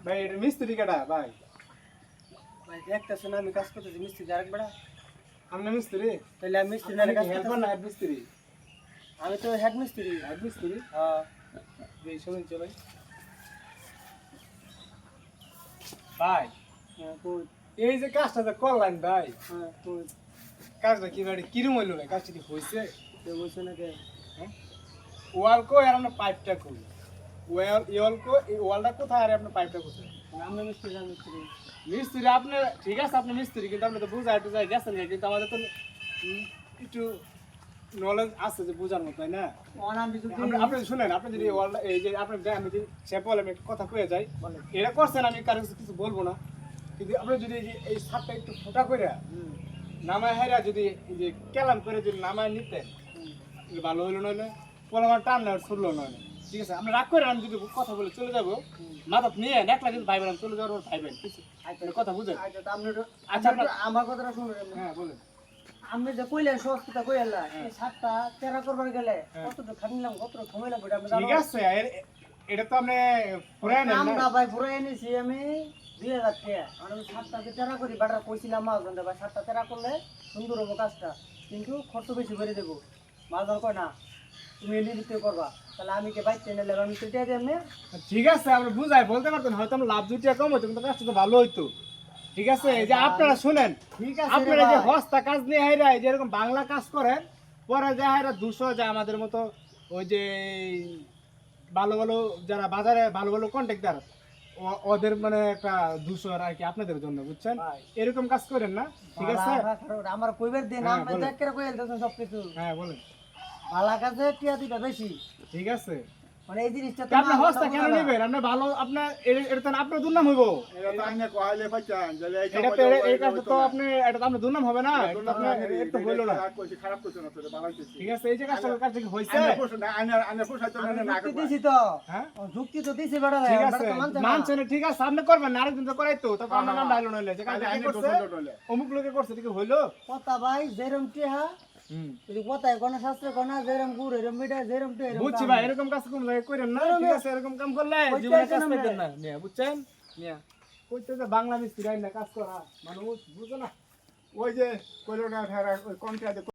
ভাই এটা মিস্ত্রি কাটা ভাই। ভাই দেখতেছ না আমি কাজ করতেছি মিস্ত্রি আরেক বেড়া। আপনি মিস্ত্রি? তাহলে আমি মিস্ত্রি না কাজ হেল্পার করতেছি। না হেড মিস্ত্রি? আমি তো হেড মিস্ত্রি। হেড মিস্ত্রি? হ্যাঁ এই শুনুন তো ভাই। ভাই হ্যাঁ কই এই যে কাজটা যে করলেন ভাই, হ্যাঁ কই কাজটা কি ভাই কিরম হইলো ভাই? কাজটা কি হয়েছে? কেউ বলছে না কে? হ্যাঁ? ওয়াল কো আর আপনার পাইপটা কই? ওয়াল কো এই ওয়ালটা কোথায় আর আপনার পাইপটা কোথায়? আমরা মিস্ত্রি না মিস্ত্রি। মিস্ত্রি আপনি ঠিক আছে, আপনি মিস্ত্রি কিন্তু আপনি তো বুঝাই টুজাই গেছেন না, কিন্তু আমাদের তো একটু নলেজ আছে যে বোঝার মতো, তাই না? আমি যদি আপনি শুনেন, আপনি যদি ওয়ালটা এই যে আপনি আমি যদি সেপল আমি একটা কথা কয়ে যাই, বলেন। এটা করছেন আমি কারো কাছে কিছু বলবো না, কিন্তু আপনি যদি এই ছাদটা একটু ফোটা করে নামায় হাইরা যদি এই যে কেলাম করে যদি নামায় নিতেন তাহলে ভালো হইলো, নইলে পোলামার টান না ছুটলো নয়। ঠিক আছে, আপনি রাগ করে আমি যদি কথা বলে চলে যাবো মাথা নিয়ে দেখলা কিন্তু ভাই বোন চলে যাওয়ার ভাই বোন কিছু কথা বুঝেন। আচ্ছা আমার কথাটা শুনুন। হ্যাঁ বলেন। আমি যে কইলেন সস্তা কইলা এই সাতটা তেরা করবার গেলে কতটা খানিলাম কত সময় লাগবে এটা আপনি জানেন? ঠিক আছে, এটা তো আপনি পুরাই নেন আমরা না। ভাই পুরো এনেছি আমি 2000 টাকা মানে আমি সাতটাতে তেরা করি বাটার কইছিলাম মাঝখান ভাই সাতটা তেরা করলে সুন্দর হবো কাজটা কিন্তু খরচ বেশি করে দেবো মাঝখান কয় না তুমি এনে দিতে করবা তাহলে আমি কে বাইতে নিলে আমি তো দিয়ে দেন না। ঠিক আছে, আপনি বুঝাই বলতে পারতেন, হয়তো আমার লাভ দুটিয়া কম হইতো কিন্তু কাজটা তো ভালো হইতো। ঠিক আছে, এই যে আপনারা শুনেন, ঠিক আছে আপনারা যে হস্তা কাজ নিয়ে হাইরা এই যে এরকম বাংলা কাজ করেন, পরে যে হাইরা 200 যায় আমাদের মতো ওই যে ভালো ভালো যারা বাজারে ভালো ভালো কন্ট্রাক্টর ওদের মানে একটা 200 আর কি আপনাদের জন্য, বুঝছেন? এরকম কাজ করেন না। ঠিক আছে, আমার কইবার দিন হ্যাঁ, আমি বলেন। দেখ করে কইল তো সবকিছু হ্যাঁ বলেন। ভালো কাজে টিয়া দিটা বেশি ঠিক আছে, মানে এই জিনিসটা তা আপনি হস্তা কেন নেবেন? আপনি ভালো আপনার এটা তো আপনার দুর্নাম হইব। এটা তো আইনে কইলে পাইছেন যে এটা তো এই কাজটা তো আপনি এটা তো আপনার দুর্নাম হবে না, এটা তো আপনার এটা তো হইলো না। খারাপ করছে না তো বানাইতেছি ঠিক আছে, এই যে কাজটা কি হইছে? আইনে পোষ না আইনে পোষাইতো না না যুক্তি দিছি তো হ্যাঁ যুক্তি তো দিছি বেড়া ঠিক আছে, মানছেন, ঠিক আছে, আপনি করবেন না, আরেকদিন তো করাইতো, তখন আপনার নাম ডাইলো নইলে যে কাজটা কি করছে অমুক লোকে করছে, এটা কি হইলো? কথা ভাই যেরম টিহা যদি কথায় কোন শাস্ত্রে কোন যেরম গুড় এরম মিঠা যেরম টিহা এরম বুঝছি ভাই, এরকম কাজ কোন জায়গায় করেন না। ঠিক আছে, এরকম কাম করলে জীবনে কাজ পাইতেন না মিয়া, বুঝছেন মিয়া? কইতে যে বাংলা মিস্ত্রি আইনা কাজ করা মানুষ বুঝো না। ওই যে কইলো না ওই কন্ট্রাক্ট